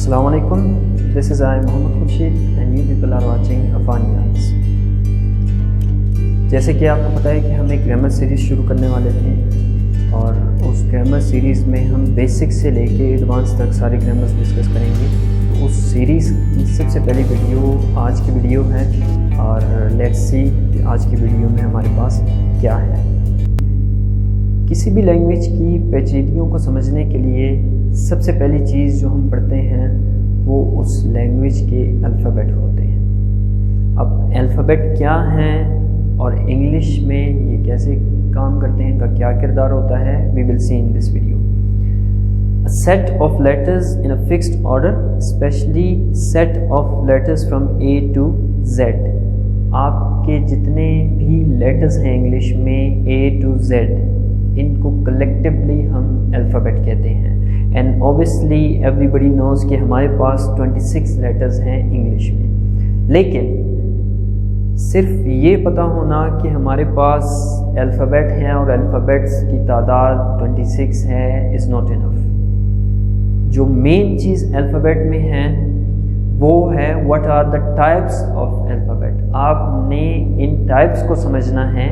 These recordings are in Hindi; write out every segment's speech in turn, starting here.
Assalamu alaikum. This is I Mohammad Khurshid and you people are watching Afanians. जैसे कि आपको पता है कि हम एक ग्रामर सीरीज़ शुरू करने वाले थे और उस ग्रामर सीरीज़ में हम बेसिक से लेके एडवांस तक सारे ग्रामर्स डिस्कस करेंगे। तो उस सीरीज़ की सबसे पहली वीडियो आज की वीडियो है और लेट्स सी आज की वीडियो में हमारे पास क्या है। किसी भी लैंग्वेज की पेचीदगियों को समझने के लिए सबसे पहली चीज़ जो हम पढ़ते हैं वो उस लैंग्वेज के अल्फ़ाबेट होते हैं। अब अल्फ़ाबेट क्या हैं और इंग्लिश में ये कैसे काम करते हैं, इनका क्या किरदार होता है, we will see in this video. A set of letters in a fixed order, especially set of letters from A to Z. आपके जितने भी लेटर्स हैं इंग्लिश में A to Z, इनको कलेक्टिवली हम अल्फ़ाबेट कहते हैं। एंड ऑब्वियसली एवरीबडी नोज़ कि हमारे पास 26 लेटर्स हैं इंग्लिश में, लेकिन सिर्फ ये पता होना कि हमारे पास अल्फ़ाबेट हैं और अल्फ़ाबेट्स की तादाद 26 है इज़ नॉट इनफ। जो मेन चीज़ अल्फ़ाबेट में है वो है what are the types of alphabet. आपने इन टाइप्स को समझना है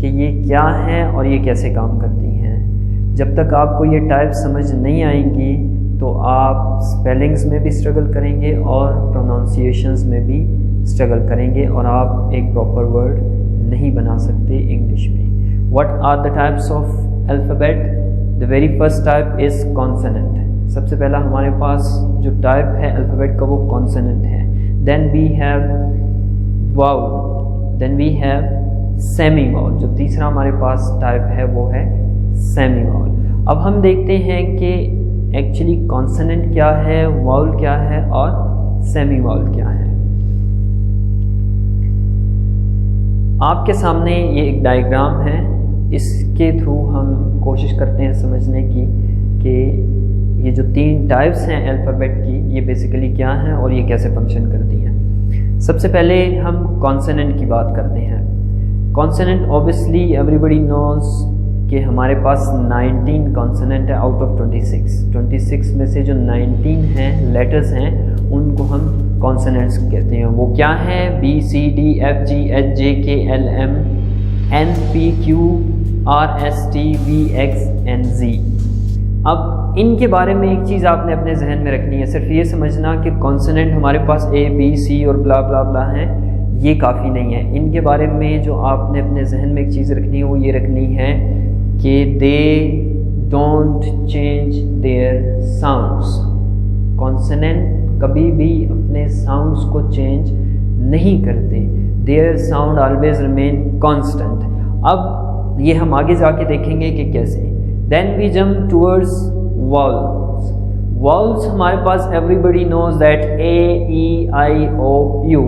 कि ये क्या हैं और ये कैसे काम करती हैं। जब तक आपको ये टाइप समझ नहीं आएंगी तो आप स्पेलिंग्स में भी स्ट्रगल करेंगे और प्रोनाउंसिएशंस में भी स्ट्रगल करेंगे और आप एक प्रॉपर वर्ड नहीं बना सकते इंग्लिश में। What are the types of alphabet? The very first type is consonant. सबसे पहला हमारे पास जो टाइप है अल्फ़ाबेट का वो कॉन्सोनेंट है। Then we have vowel, then we have semi vowel. जो तीसरा हमारे पास टाइप है वो है सेमी वाउल। अब हम देखते हैं कि एक्चुअली कॉन्सोनेंट क्या है, वाउल क्या है और सेमी वाउल क्या है। आपके सामने ये एक डायग्राम है, इसके थ्रू हम कोशिश करते हैं समझने की कि ये जो तीन टाइप्स हैं अल्फ़ाबेट की ये बेसिकली क्या हैं और ये कैसे फंक्शन करती हैं। सबसे पहले हम कॉन्सोनेंट की बात करते हैं। कॉन्सोनेंट ऑब्वियसली एवरीबडी नोज़ कि हमारे पास 19 कॉन्सोनेंट है आउट ऑफ 26 में से जो 19 हैं लेटर्स हैं उनको हम कॉन्सोनेंट्स कहते हैं। वो क्या हैं? B C D F G H J K L M N P Q R S T V X N Z। अब इनके बारे में एक चीज़ आपने अपने जहन में रखनी है, सिर्फ ये समझना कि कॉन्सोनेंट हमारे पास A B C और ब्ला ब्ला ब्ला हैं, ये काफ़ी नहीं है। इनके बारे में जो आपने अपने जहन में एक चीज़ रखनी है वो ये रखनी है कि they don't change their sounds. Consonant कभी भी अपने साउंड्स को चेंज नहीं करते, their sound always remain constant. अब ये हम आगे जाके देखेंगे कि कैसे। Then we jump towards vowels. Vowels हमारे पास everybody knows that A E I O U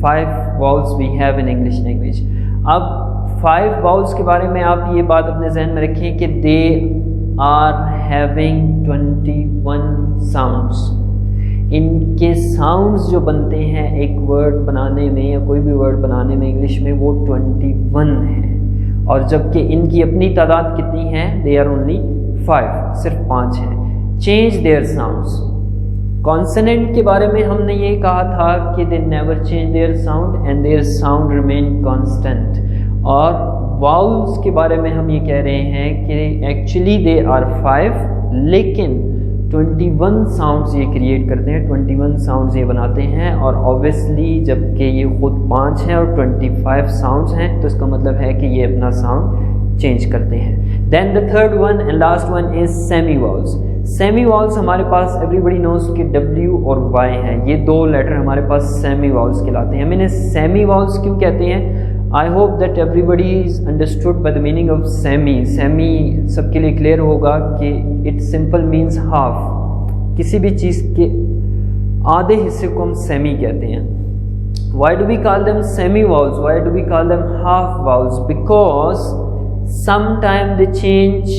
5 vowels we have in English language. अब 5 वाउल्स के बारे में आप ये बात अपने जहन में रखें कि दे आर हैविंग 21 साउंड्स। इनके साउंड्स जो बनते हैं एक वर्ड बनाने में या कोई भी वर्ड बनाने में इंग्लिश में वो 21 है, और जबकि इनकी अपनी तादाद कितनी है? दे आर ओनली 5, सिर्फ 5 है। Change their sounds. कॉन्सोनेंट के बारे में हमने ये कहा था कि they never change their sound and their sound remain constant. और वाउल्स के बारे में हम ये कह रहे हैं कि एक्चुअली दे आर 5 लेकिन 21 साउंड्स ये क्रिएट करते हैं, 21 साउंड्स ये बनाते हैं। और ऑब्वियसली जबकि ये खुद 5 हैं और 25 साउंड्स हैं तो इसका मतलब है कि ये अपना साउंड चेंज करते हैं। Then the third one and last one is semi vowels. Semi vowels हमारे पास एवरीबडी नोज कि W और Y हैं, ये दो लेटर हमारे पास सेमी वाउल्स कहलाते हैं। हम इन्हें सेमी वाउल्स क्यों कहते हैं? I hope that everybody is understood by the meaning of semi. Semi सबके लिए क्लियर होगा कि इट सिंपल मीन्स हाफ। किसी भी चीज़ के आधे हिस्से को हम सेमी कहते हैं। Why do we call them semi vowels? Why do we call them half vowels? Because sometime they change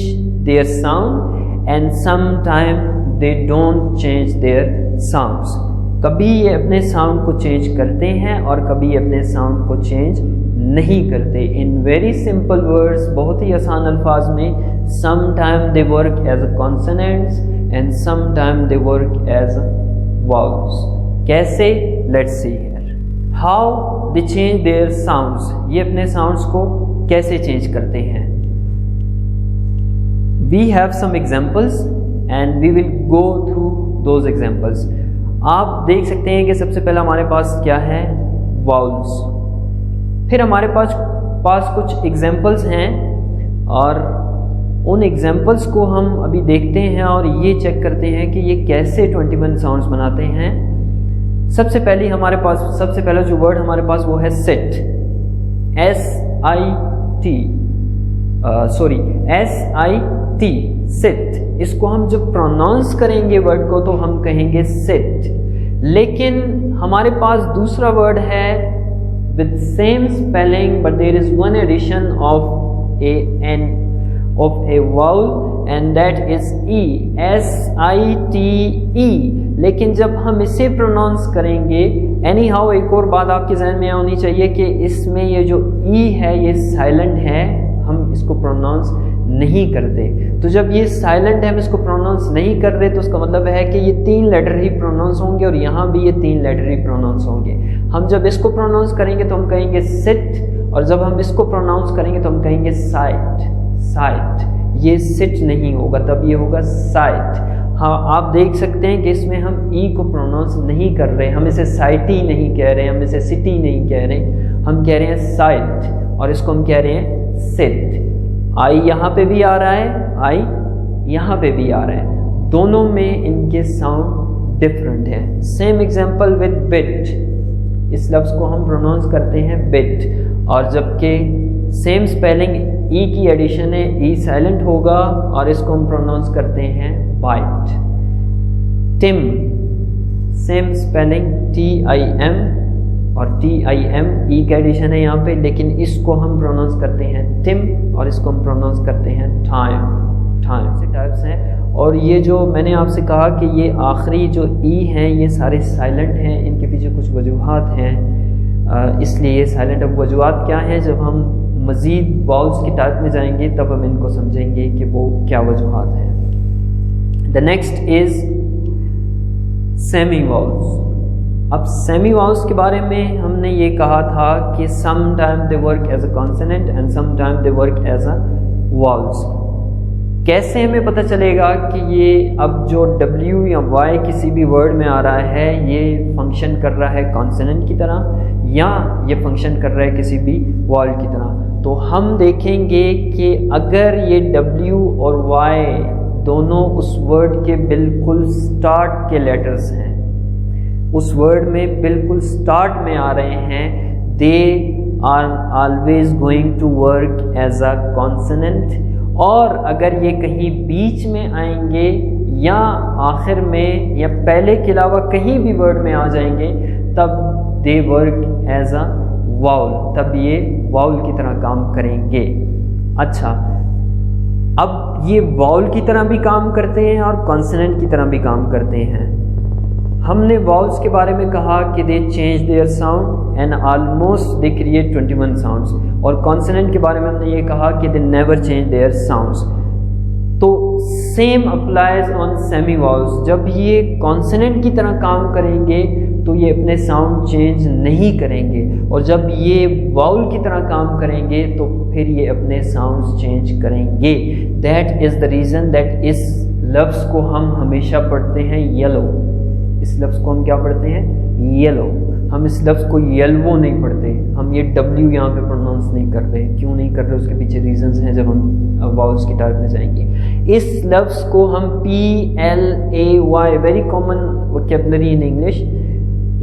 their sound and sometime they don't change their sounds. कभी ये अपने साउंड को चेंज करते हैं और कभी अपने साउंड को चेंज नहीं करते। इन वेरी सिंपल वर्ड्स, बहुत ही आसान अल्फाज में, sometime they work as a consonants and sometime they work as vowels. कैसे? Let's see here. How they change their sounds. ये अपने sounds को कैसे change करते हैं? We have some examples and we will go through those examples. आप देख सकते हैं कि सबसे पहला हमारे पास क्या है? Vowels. फिर हमारे पास कुछ एग्जाम्पल्स हैं और उन एग्जाम्पल्स को हम अभी देखते हैं और ये चेक करते हैं कि ये कैसे 21 साउंड्स बनाते हैं। सबसे पहला जो वर्ड हमारे पास वो है सिट, SIT, सिट। इसको हम जब प्रोनाउंस करेंगे वर्ड को तो हम कहेंगे सिट, लेकिन हमारे पास दूसरा वर्ड है with same spelling but there is one addition of a vowel and that is E, SITE। लेकिन जब हम इसे प्रोनाउंस करेंगे, anyhow एक और बात आपके जहन में होनी चाहिए कि इसमें ये जो E है ये साइलेंट है, हम इसको प्रोनाउंस नहीं करते। तो जब ये साइलेंट है, हम इसको प्रोनाउंस नहीं कर रहे, तो उसका मतलब है कि ये 3 लेटर ही प्रोनाउंस होंगे और यहाँ भी ये 3 लेटर ही प्रोनाउंस होंगे। हम जब इसको प्रोनाउंस करेंगे तो हम कहेंगे सिट, और जब हम इसको प्रोनाउंस करेंगे तो हम कहेंगे साइट। ये सिट नहीं होगा, तब ये होगा साइट। हाँ, आप देख सकते हैं कि इसमें हम ई को प्रोनाउंस नहीं कर रहे, हम इसे साइटी नहीं कह रहे, हम इसे सिटी नहीं कह रहे, हम कह रहे हैं साइट, और इसको हम कह रहे हैं सिट। आई यहाँ पे भी आ रहा है, आई यहाँ पे भी आ रहा है, दोनों में इनके साउंड डिफरेंट है। सेम एग्जांपल विद बिट, इस लफ्ज़ को हम प्रोनाउंस करते हैं बिट, और जबकि सेम स्पेलिंग ई की एडिशन है, ई साइलेंट होगा और इसको हम प्रोनाउंस करते हैं bite. Tim, same spelling TIM और TIM ई का एडिशन है यहाँ पे, लेकिन इसको हम प्रोनाउंस करते हैं टिम और इसको हम प्रोनाउंस करते हैं टाइम से टाइप्स हैं। और ये जो मैंने आपसे कहा कि ये आखिरी जो ई हैं ये सारे साइलेंट हैं, इनके पीछे कुछ वजूहात हैं, इसलिए ये साइलेंट। अब वजूहात क्या हैं, जब हम मज़ीद वाउल्स की टाइप में जाएंगे तब हम इनको समझेंगे कि वो क्या वजूहात हैं। The next is semi vowels. अब सेमी वाउल्स के बारे में हमने ये कहा था कि some time they work as a consonant and some time they work as a vowels. कैसे हमें पता चलेगा कि ये अब जो W या Y किसी भी वर्ड में आ रहा है ये फंक्शन कर रहा है कॉन्सोनेंट की तरह या ये फंक्शन कर रहा है किसी भी वॉल की तरह? तो हम देखेंगे कि अगर ये W और Y दोनों उस वर्ड के बिल्कुल स्टार्ट के लेटर्स हैं, उस वर्ड में बिल्कुल स्टार्ट में आ रहे हैं, they are always going to work as a consonant. और अगर ये कहीं बीच में आएंगे या आखिर में या पहले के अलावा कहीं भी वर्ड में आ जाएंगे तब they work as a vowel, तब ये वाउल की तरह काम करेंगे। अच्छा, अब ये वाउल की तरह भी काम करते हैं और कॉन्सोनेंट की तरह भी काम करते हैं। हमने वाउल्स के बारे में कहा कि they change their sound and almost they create 21 sounds, और कॉन्सोनेंट के बारे में हमने ये कहा कि they never change their sounds. तो same applies on semi vowels. जब ये कॉन्सोनेंट की तरह काम करेंगे तो ये अपने साउंड चेंज नहीं करेंगे, और जब ये वाउल की तरह काम करेंगे तो फिर ये अपने साउंड्स चेंज करेंगे। That is the reason that इस लफ्ज़ को हम हमेशा पढ़ते हैं येलो। इस लफ्ज़ को हम क्या पढ़ते हैं? येलो। हम इस लफ्ज़ को येल्वो नहीं पढ़ते, हम ये W यहाँ पे प्रोनाउंस नहीं कर रहे। क्यों नहीं कर रहे, उसके पीछे रीजंस हैं, जब हम वाउल्स की टाइप में जाएंगे। इस लफ्ज़ को हम PLAY, very common vocabulary in English,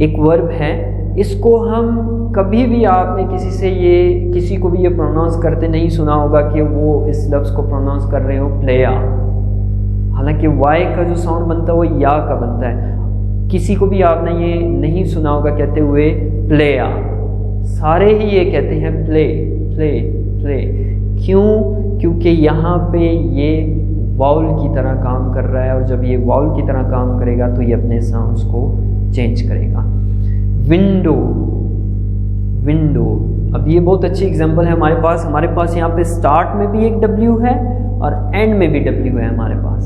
एक वर्ब है, इसको हम कभी भी आपने किसी को भी ये प्रोनाउंस करते नहीं सुना होगा कि वो इस लफ्ज़ को प्रोनाउंस कर रहे हो प्लेया। हालांकि वाई का जो साउंड बनता है वो या का बनता है। किसी को भी आपने ये नहीं सुना होगा कहते हुए प्लेया, सारे ही ये कहते हैं प्ले प्ले प्ले। क्यों? क्योंकि यहाँ पे ये वाउल की तरह काम कर रहा है, और जब ये वाउल की तरह काम करेगा तो ये अपने साउंड्स को चेंज करेगा। विंडो, विंडो, अब ये बहुत अच्छी एग्जांपल है हमारे पास यहाँ पे स्टार्ट में भी एक W है और एंड में भी W है हमारे पास।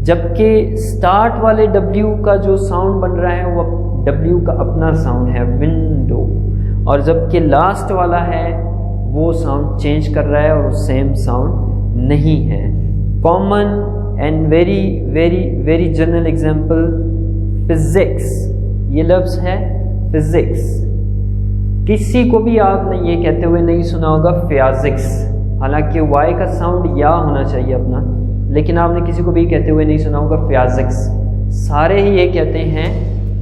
जबकि स्टार्ट वाले W का जो साउंड बन रहा है वो W का अपना साउंड है, विंडो, और जबकि लास्ट वाला है वो साउंड चेंज कर रहा है और सेम साउंड नहीं है। Common and very very very general example physics, ये लफ्ज़ है फिजिक्स। किसी को भी आपने ये कहते हुए नहीं सुना होगा फिजिक्स, हालांकि वाई का साउंड या होना चाहिए अपना, लेकिन आपने किसी को भी कहते हुए नहीं सुना होगा फिजिक्स। सारे ही ये कहते हैं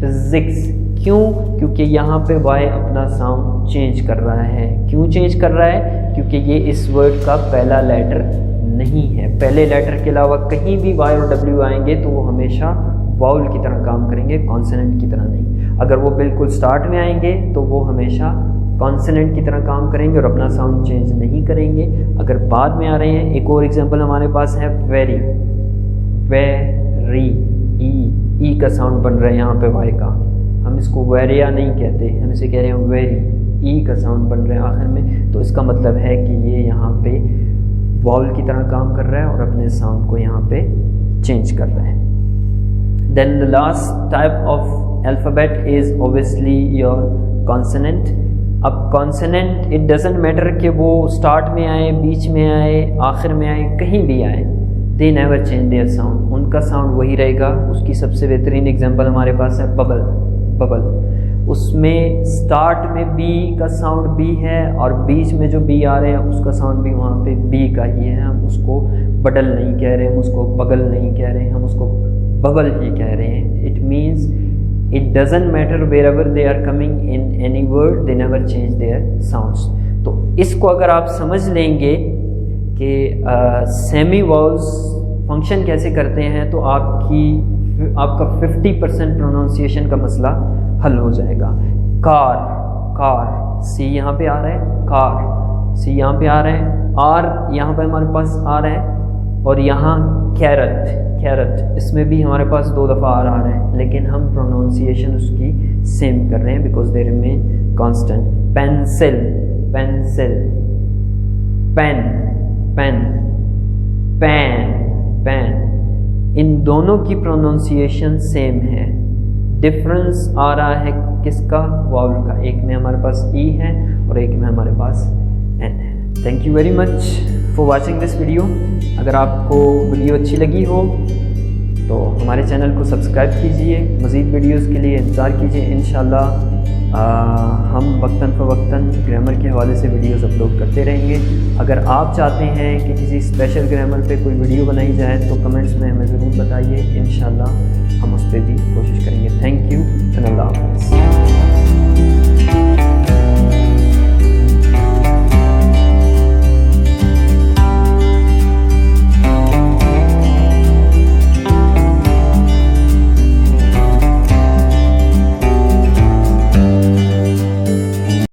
फिजिक्स। क्यों? क्योंकि यहाँ पे वाई अपना साउंड चेंज कर रहा है। क्यों चेंज कर रहा है? क्योंकि ये इस वर्ड का पहला लेटर नहीं है। पहले लेटर के अलावा कहीं भी वाई और डब्ल्यू आएंगे तो वो हमेशा वाउल की तरह काम करेंगे, कॉन्सोनेंट की तरह नहीं। अगर वो बिल्कुल स्टार्ट में आएंगे तो वो हमेशा कॉन्सोनेंट की तरह काम करेंगे और अपना साउंड चेंज नहीं करेंगे। अगर बाद में आ रहे हैं, एक और एग्जांपल हमारे पास है वेरी, वेरी, ई का साउंड बन रहा है यहाँ पे वाई का। हम इसको वेरिया नहीं कहते, हम इसे कह रहे हैं वेरी, ई का साउंड बन रहा है आखिर में, तो इसका मतलब है कि ये यहाँ पे वाउल की तरह काम कर रहा है और अपने साउंड को यहाँ पे चेंज कर रहा है। Then the last type of alphabet is obviously your consonant. अब कॉन्सोनेंट, इट डजेंट मैटर कि वो स्टार्ट में आए, बीच में आए, आखिर में आए, कहीं भी आए, दे नेवर चेंज देयर साउंड, उनका साउंड वही रहेगा। उसकी सबसे बेहतरीन एग्जांपल हमारे पास है बबल। बबल, उसमें स्टार्ट में बी का साउंड बी है और बीच में जो बी आ रहे हैं उसका साउंड भी वहाँ पे बी का ही है। हम उसको बडल नहीं कह रहे, हम उसको बगल नहीं कह रहे, हम उसको बबल ही कह रहे हैं। It means it doesn't matter wherever they are coming in any word, they never change their sounds। तो इसको अगर आप समझ लेंगे कि सेमी वाउल्स फंक्शन कैसे करते हैं तो आपका 50% प्रोनाउंसिएशन का मसला हल हो जाएगा। कार, कार, सी यहाँ पे आ रहा है, कार, सी यहाँ पे आ रहा है, आर यहाँ पे हमारे पास आ रहा है, और यहाँ कैरट, कैरट, इसमें भी हमारे पास 2 दफ़ा आ रहा है, लेकिन हम प्रोनाउंसिएशन उसकी सेम कर रहे हैं because they remain constant. Pencil, pencil, pen, pen, pan, pan, इन दोनों की प्रोनाउंसिएशन सेम है। डिफरेंस आ रहा है किसका? वाउल का। एक में हमारे पास ई है और एक में हमारे पास एन है। Thank you very much for watching this video. अगर आपको वीडियो अच्छी लगी हो तो हमारे चैनल को सब्सक्राइब कीजिए, मज़ीद वीडियोस के लिए इंतज़ार कीजिए। इंशाल्लाह हम वक्तन फ़वक्तन ग्रामर के हवाले से वीडियोस अपलोड करते रहेंगे। अगर आप चाहते हैं कि किसी स्पेशल ग्रामर पे कोई वीडियो बनाई जाए तो कमेंट्स में हमें ज़रूर बताइए, इंशाल्लाह हम उस पर भी कोशिश करेंगे। थैंक यू एंड अल्लाह हाफ़िज़।